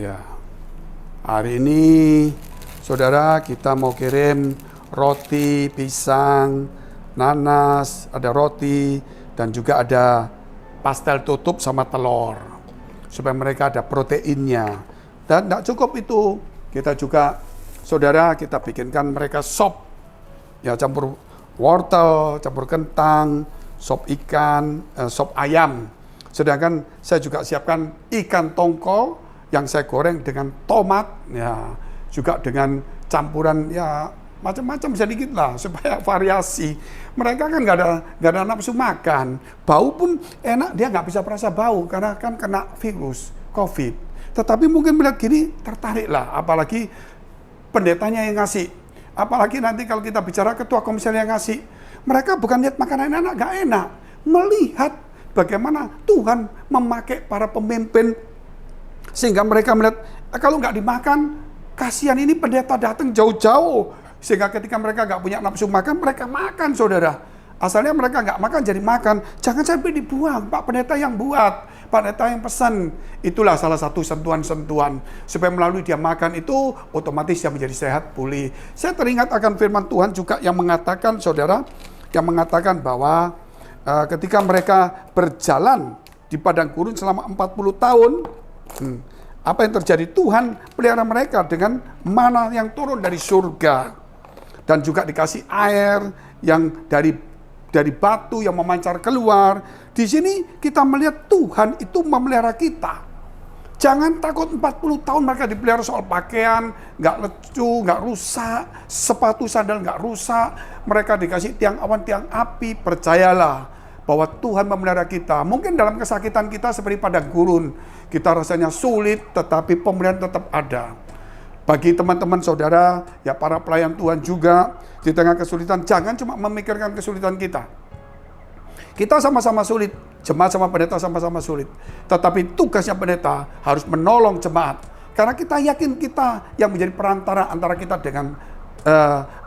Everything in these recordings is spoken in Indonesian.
Ya, hari ini saudara kita mau kirim roti, pisang, nanas, ada roti, dan juga ada pastel tutup sama telur. Supaya mereka ada proteinnya. Dan tidak cukup itu, kita juga, saudara, kita bikinkan mereka sop. Ya, campur wortel, campur kentang, sop ikan, sop ayam. Sedangkan saya juga siapkan ikan tongkol yang saya goreng dengan tomat, ya, juga dengan campuran ya macam-macam sedikit lah supaya variasi. Mereka kan nggak ada nafsu makan, bau pun enak, dia nggak bisa perasa bau karena kan kena virus COVID. Tetapi mungkin melihat gini tertarik lah, apalagi pendetanya yang ngasih, apalagi nanti kalau kita bicara ketua komsel yang ngasih, mereka bukan lihat makanan enak, nggak enak, melihat bagaimana Tuhan memakai para pemimpin sehingga mereka melihat kalau nggak dimakan, kasihan ini pendeta datang jauh-jauh. Sehingga ketika mereka nggak punya nafsu makan, mereka makan, saudara. Asalnya mereka nggak makan jadi makan. Jangan sampai dibuang, Pak Pendeta yang buat, Pak Pendeta yang pesan. Itulah salah satu sentuhan-sentuhan. Supaya melalui dia makan itu, otomatis dia menjadi sehat, pulih. Saya teringat akan firman Tuhan juga yang mengatakan, saudara, yang mengatakan bahwa ketika mereka berjalan di padang gurun selama 40 tahun, apa yang terjadi? Tuhan pelihara mereka dengan mana yang turun dari surga dan juga dikasih air yang dari batu yang memancar keluar. Di sini kita melihat Tuhan itu memelihara kita. Jangan takut 40 tahun mereka dipelihara soal pakaian, nggak lecu, nggak rusak, sepatu sandal nggak rusak, mereka dikasih tiang awan, tiang api. Percayalah bahwa Tuhan memelihara kita. Mungkin dalam kesakitan kita seperti padang gurun, kita rasanya sulit, tetapi pemeliharaan tetap ada. Bagi teman-teman saudara, ya para pelayan Tuhan juga, di tengah kesulitan, jangan cuma memikirkan kesulitan kita. Kita sama-sama sulit, jemaat sama pendeta sama-sama sulit. Tetapi tugasnya pendeta harus menolong jemaat. Karena kita yakin kita yang menjadi perantara antara kita dengan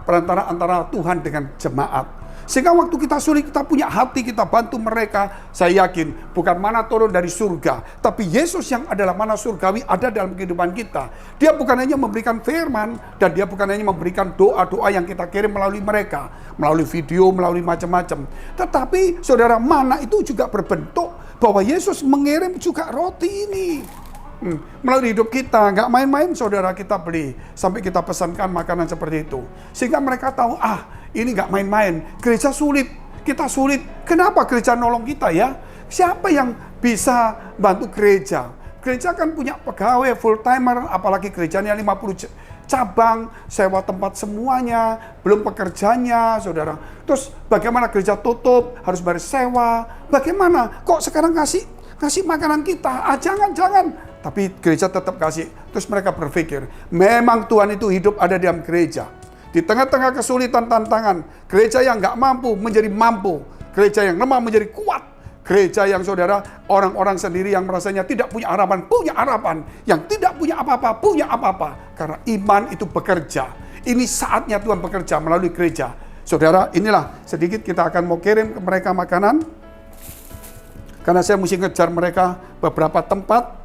perantara antara Tuhan dengan jemaat. Sehingga waktu kita sulit, kita punya hati, kita bantu mereka. Saya yakin bukan mana turun dari surga, tapi Yesus yang adalah mana surgawi ada dalam kehidupan kita. Dia bukan hanya memberikan firman, dan dia bukan hanya memberikan doa-doa yang kita kirim melalui mereka, melalui video, melalui macam-macam. Tetapi saudara, mana itu juga berbentuk bahwa Yesus mengirim juga roti ini. Melalui hidup kita, nggak main-main saudara, kita beli sampai kita pesankan makanan seperti itu, sehingga mereka tahu, ini nggak main-main. Gereja sulit, kita sulit. Kenapa gereja nolong kita ya? Siapa yang bisa bantu gereja? Gereja kan punya pegawai full timer, apalagi gerejanya 50 cabang, sewa tempat semuanya, belum pekerjanya, saudara. Terus bagaimana gereja tutup, harus bayar sewa? Bagaimana? Kok sekarang kasih makanan kita? Jangan. Tapi gereja tetap kasih. Terus mereka berpikir, memang Tuhan itu hidup ada di dalam gereja. Di tengah-tengah kesulitan, tantangan, gereja yang nggak mampu menjadi mampu. Gereja yang lemah menjadi kuat. Gereja yang saudara, orang-orang sendiri yang merasanya tidak punya harapan, punya harapan. Yang tidak punya apa-apa, punya apa-apa. Karena iman itu bekerja. Ini saatnya Tuhan bekerja melalui gereja. Saudara, inilah sedikit kita akan mau kirim ke mereka makanan. Karena saya mesti ngejar mereka beberapa tempat.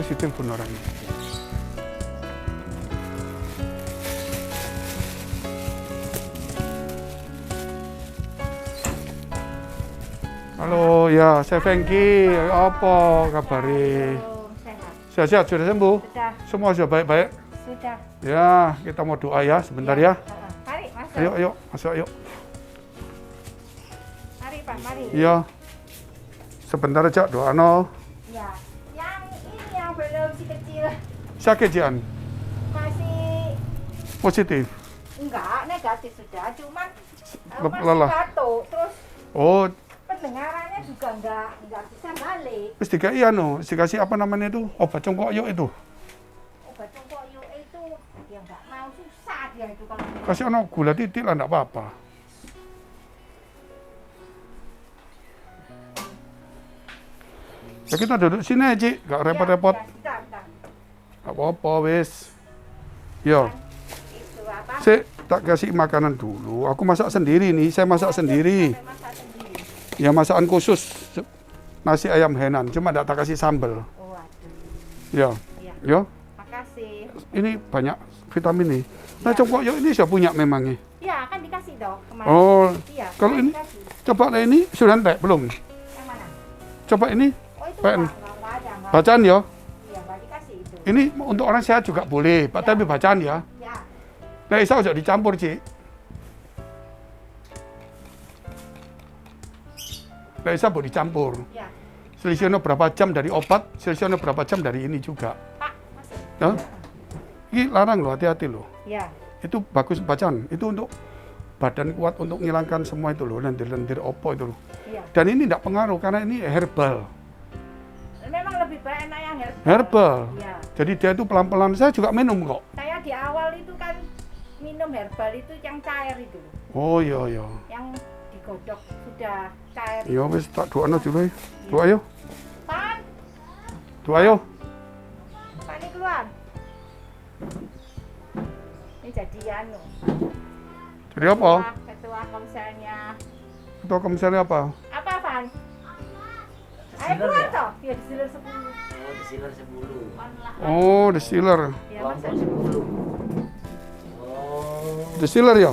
Itu yang pun orangnya. Halo, ya saya Fengki. Apa kabari? Sehat-sehat, sudah sembuh? Sudah. Semua sudah baik-baik? Sudah. Ya, kita mau doa ya sebentar ya. Mari, masuk. Ayo, masuk ayo. Mari, Pak, mari. Iya. Sebentar aja doa no. Ya. Yang ini yang belum si kecil. Sakit Jian? Masih Positif? enggak, negatif sudah, cuman Lelah. masih batuk, terus Oh, pendengarannya juga enggak bisa balik. wis dikai anu, dikasih apa namanya itu? Obat congkok yuk itu. Obat congkok yuk itu dia enggak mau, susah dia itu kalau Kasih ono gula titik lah, enggak apa-apa. Ya kita duduk sini aja, Cik. Gak repot-repot. Ya, bentar. Gak apa-apa, wis. Yo. Itu apa? Saya tak kasih makanan dulu. Aku masak sendiri nih. Saya masak sendiri. Sampai masak sendiri. Ya masakan khusus. Nasi ayam Henan. Cuma tak kasih sambal. Oh, aduh. Ya. Iya. Yo. Makasih. Ini banyak vitamin nih. Nah, coba yuk ini siapa punya memangnya? Iya, kan dikasih dong kemarin. Oh. Iya. Kalau kan ini dikasih. coba lah ini sudah entek belum? Yang mana? Coba ini Oh, itu PN. enggak ada, enggak. Bacaan ya. Iya, enggak dikasih itu. Ini untuk orang sehat juga boleh, Pak, tapi bacaan ya. Ya. Nah, isa aja dicampur, Cik. Nah, isa boleh dicampur. Ya. Selisihnya berapa jam dari obat, selisihnya berapa jam dari ini juga. Pak, masuk. Ya? Ini larang loh, hati-hati loh. Ya. Itu bagus bacaan. Itu untuk badan kuat, untuk menghilangkan semua itu loh, lendir-lendir opo itu loh. Iya. Dan ini tidak pengaruh karena ini herbal. Memang lebih baik enak yang herbal. Herbal. Iya. Jadi dia itu pelan-pelan. Saya juga minum kok. Saya di awal itu kan minum herbal itu yang cair itu. Oh iya iya. Yang digodok sudah cair. Iya wis tak doano dulu ya. Doa yo. Pan, Doa yo. Pak ini keluar. Ini jadi anu. Jadi apa? Ketua komselnya. Ketua komisarnya apa? Apa, Pan? Ayo Distiller keluar ya? toh. Ya distiller 10. Oh, distiller 10. Oh, distiller. Ya, Kelompok masa 10. Oh. Distiller ya?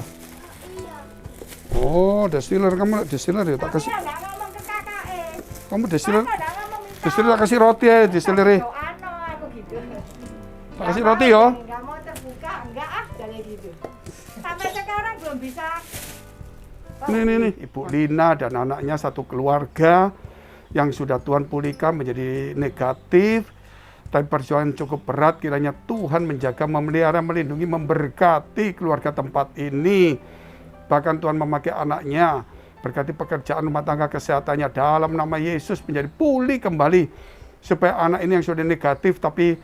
Oh, distiller. Kamu distiller ya? Tak kasih. Kamu enggak ngomong ke KKS. Kamu distiller. Masa enggak ngomong minta Distiller tak kasih roti ya, distiller. doano aku gitu. Tak kasih roti ya. Enggak mau terbuka, enggak ah, kayak gitu. Sampai sekarang belum bisa. Nih. Ibu Lina dan anaknya satu keluarga yang sudah Tuhan pulihkan menjadi negatif. Tapi perjuangan cukup berat, kiranya Tuhan menjaga, memelihara, melindungi, memberkati keluarga tempat ini. Bahkan Tuhan memakai anaknya, berkati pekerjaan rumah tangga, kesehatannya dalam nama Yesus menjadi pulih kembali. Supaya anak ini yang sudah negatif tapi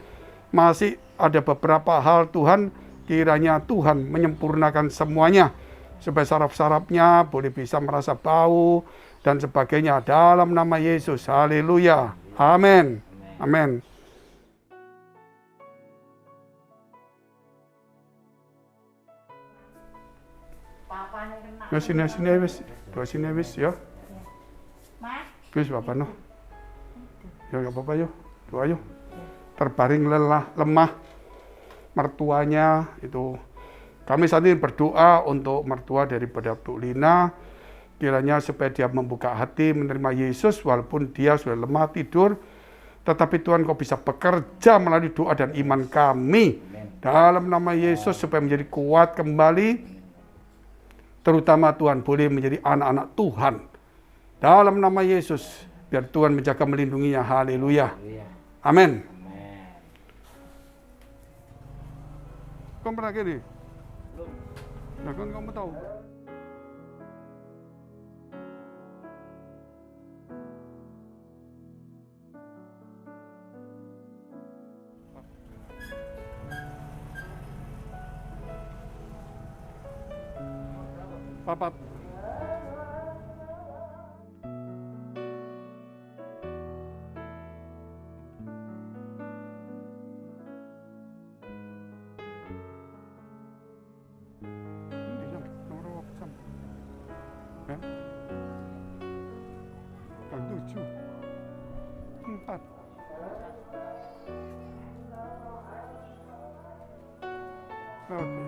masih ada beberapa hal Tuhan, kiranya Tuhan menyempurnakan semuanya. Supaya saraf-sarafnya boleh bisa merasa bau dan sebagainya dalam nama Yesus. Haleluya. Amin. Amin. Papanya kena. Nah, sini wis. Doa sini wis ya. Mas, Wis Bapak no. Ya enggak apa-apa yo. Doa yo. Terbaring lemah mertuanya itu. Kami saat ini berdoa untuk mertua daripada Bu Lina, kiranya supaya dia membuka hati menerima Yesus walaupun dia sudah lemah tidur, tetapi Tuhan kau bisa bekerja melalui doa dan iman kami. Dalam nama Yesus supaya menjadi kuat kembali, terutama Tuhan boleh menjadi anak-anak Tuhan. Dalam nama Yesus, biar Tuhan menjaga melindunginya. Haleluya. Amin. Kamu pernah gini? Nah, kan kamu tahu. Papat. Kan 7 4 Oke.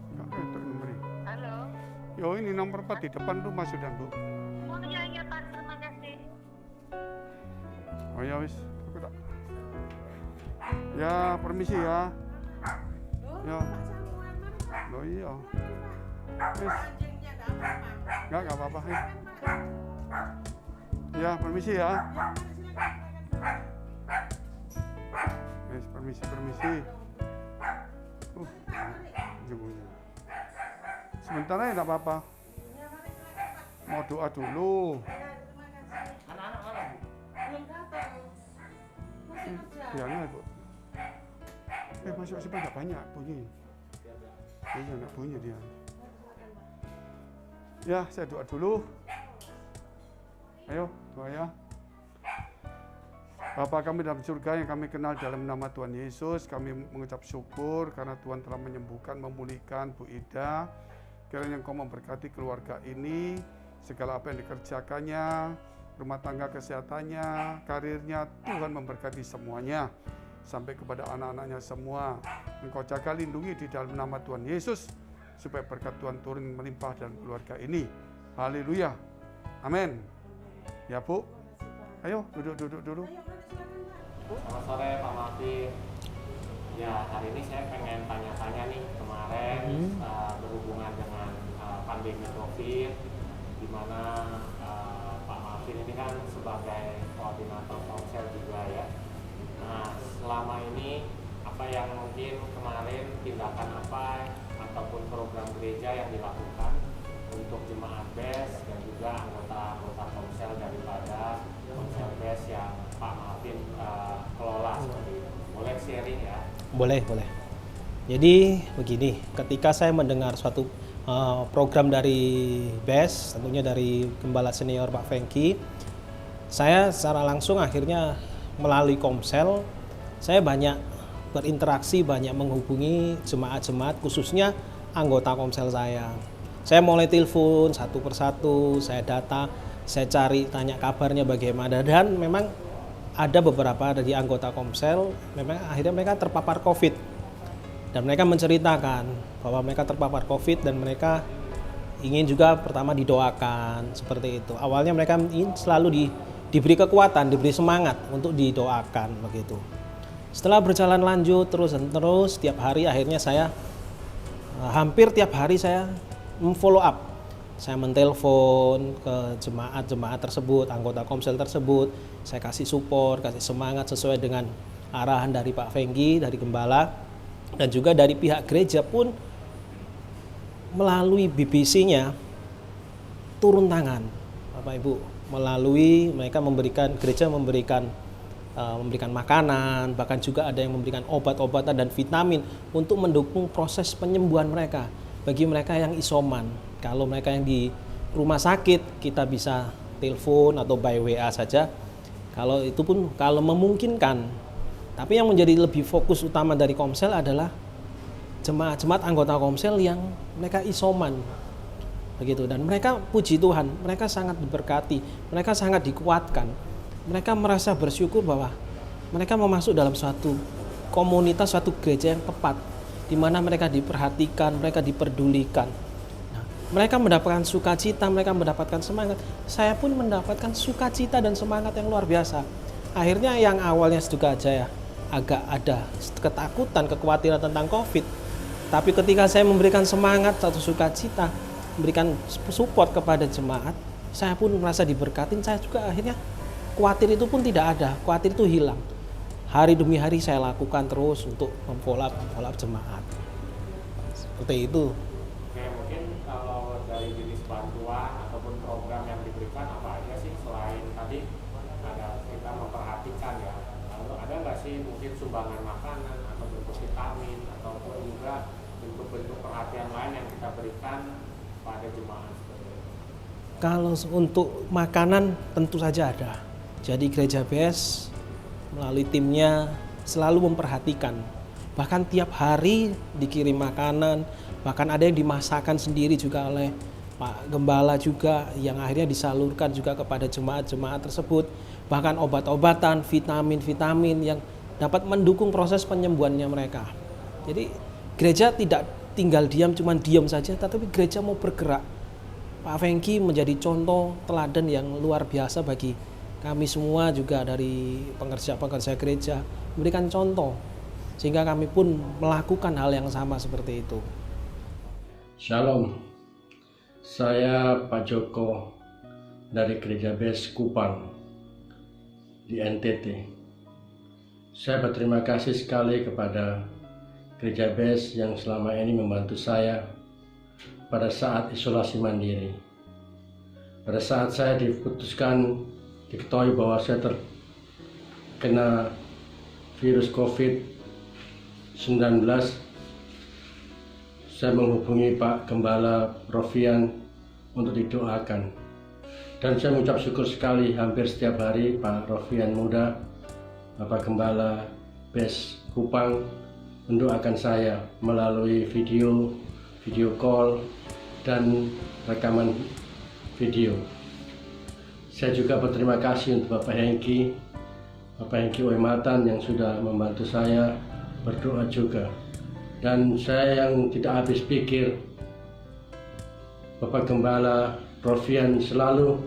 Enggak ada nomornya. Halo. Yo, ini nomor 4 di depan rumah sudah, Bu. Oh iya Pak, terima kasih. Oh ya wis, aku tak. Ya, permisi ya. Ya. Oh iya. Wis. Enggak apa-apa. Ya, permisi ya. Wis, permisi. Jemputnya. Sebentar aja enggak apa-apa. Mau doa dulu. Anak-anak mana? Biarnya Bu. Masuk sepeda banyak bunyi. Iya, enggak bunyi dia. Ya, saya doa dulu. Ayo, doa ya. Bapa kami dalam surga yang kami kenal dalam nama Tuhan Yesus, kami mengucap syukur karena Tuhan telah menyembuhkan, memulihkan Bu Ida. Kiranya Engkau memberkati keluarga ini, segala apa yang dikerjakannya, rumah tangga kesehatannya, karirnya, Tuhan memberkati semuanya. Sampai kepada anak-anaknya semua, Engkau jaga lindungi di dalam nama Tuhan Yesus, supaya berkat Tuhan turun melimpah dalam keluarga ini. Haleluya. Amin. Ya Bu, ayo duduk dulu. Selamat sore Pak Martin. Ya, hari ini saya pengen tanya-tanya nih, kemarin berhubungan dengan pandemi COVID, di mana Pak Martin ini kan sebagai koordinator komsel juga ya. Nah, selama ini apa yang mungkin kemarin tindakan apa ataupun program gereja yang dilakukan untuk jemaat BES dan juga anggota komsel daripada komsel BES yang Pak Martin kelola seperti itu. Boleh sharing ya? Boleh. Jadi begini, ketika saya mendengar suatu program dari BES, tentunya dari Gembala Senior Pak Fengki, saya secara langsung akhirnya melalui komsel, saya banyak berinteraksi, banyak menghubungi jemaat-jemaat, khususnya anggota komsel saya. Saya mulai telepon satu persatu, saya data, saya cari, tanya kabarnya bagaimana, dan memang ada beberapa dari anggota komsel, memang akhirnya mereka terpapar COVID. Dan mereka menceritakan bahwa mereka terpapar COVID dan mereka ingin juga pertama didoakan, seperti itu. Awalnya mereka ingin selalu diberi kekuatan, diberi semangat untuk didoakan, begitu. Setelah berjalan lanjut terus, tiap hari akhirnya saya, hampir tiap hari saya memfollow up. Saya menelpon ke jemaat tersebut, anggota komsel tersebut, saya kasih support, kasih semangat sesuai dengan arahan dari Pak Fengki, dari Gembala, dan juga dari pihak gereja pun melalui BBC-nya turun tangan, Bapak Ibu, melalui mereka gereja memberikan makanan, bahkan juga ada yang memberikan obat-obatan dan vitamin untuk mendukung proses penyembuhan mereka. Bagi mereka yang isoman, kalau mereka yang di rumah sakit, kita bisa telepon atau by WA saja. Kalau itu pun kalau memungkinkan. Tapi yang menjadi lebih fokus utama dari komsel adalah jemaat anggota komsel yang mereka isoman. Begitu, dan mereka puji Tuhan, mereka sangat diberkati, mereka sangat dikuatkan. Mereka merasa bersyukur bahwa mereka mau masuk dalam suatu komunitas, suatu gereja yang tepat, di mana mereka diperhatikan, mereka diperdulikan. Nah, mereka mendapatkan sukacita, mereka mendapatkan semangat. Saya pun mendapatkan sukacita dan semangat yang luar biasa. Akhirnya yang awalnya juga aja ya, agak ada ketakutan, kekhawatiran tentang COVID. Tapi ketika saya memberikan semangat, satu sukacita, memberikan support kepada jemaat, saya pun merasa diberkatin. Saya juga akhirnya khawatir itu pun tidak ada, khawatir itu hilang. Hari demi hari saya lakukan terus untuk memfollow up jemaat. Seperti itu. Oke, mungkin kalau dari jenis bantuan ataupun program yang diberikan apa aja sih selain tadi ada kita memperhatikan ya. Lalu ada nggak sih mungkin sumbangan makanan atau bentuk vitamin ataupun juga bentuk-bentuk perhatian lain yang kita berikan pada jemaat seperti itu? Kalau untuk makanan tentu saja ada. Jadi gereja BES melalui timnya selalu memperhatikan. Bahkan tiap hari dikirim makanan, bahkan ada yang dimasakkan sendiri juga oleh Pak Gembala juga, yang akhirnya disalurkan juga kepada jemaat-jemaat tersebut. Bahkan obat-obatan, vitamin-vitamin yang dapat mendukung proses penyembuhannya mereka. Jadi gereja tidak tinggal diam, cuma diam saja, tetapi gereja mau bergerak. Pak Fengki menjadi contoh teladan yang luar biasa bagi kami semua, juga dari pengerja gereja, memberikan contoh sehingga kami pun melakukan hal yang sama seperti itu. Shalom, saya Pak Joko dari Gereja BES Kupang di NTT. Saya berterima kasih sekali kepada Gereja BES yang selama ini membantu saya pada saat isolasi mandiri. Pada saat saya diketahui bahwa saya terkena virus COVID-19, saya menghubungi Pak Gembala Rofian untuk didoakan. Dan saya mengucap syukur sekali, hampir setiap hari Pak Rofian Muda Bapak Gembala BES Kupang mendoakan saya melalui video call dan rekaman video. Saya juga berterima kasih untuk Bapak Hengki Oematan yang sudah membantu saya berdoa juga. Dan saya yang tidak habis pikir, Bapak Gembala Rofian selalu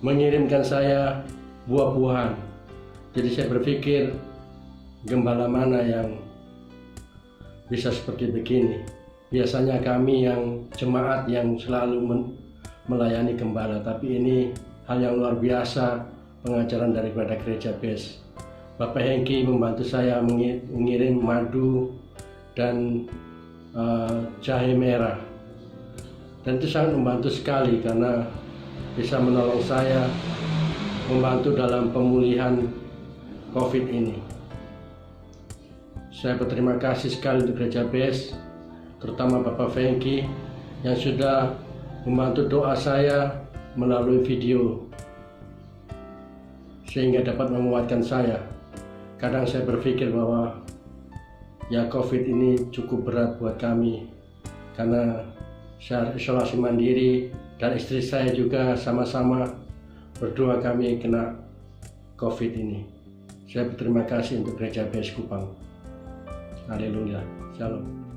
mengirimkan saya buah-buahan. Jadi saya berpikir, gembala mana yang bisa seperti begini. Biasanya kami yang jemaat yang selalu melayani gembala, tapi ini hal yang luar biasa, pengajaran daripada gereja BES. Bapak Hengki membantu saya mengirim madu dan jahe merah, dan itu sangat membantu sekali karena bisa menolong saya membantu dalam pemulihan COVID ini. Saya berterima kasih sekali untuk gereja BES, terutama Bapak Hengki yang sudah membantu doa saya melalui video sehingga dapat menguatkan saya. Kadang saya berpikir bahwa ya COVID ini cukup berat buat kami karena saya isolasi mandiri dan istri saya juga sama-sama berdoa kami kena COVID ini. Saya berterima kasih untuk gereja BES Kupang. Haleluya. Shalom.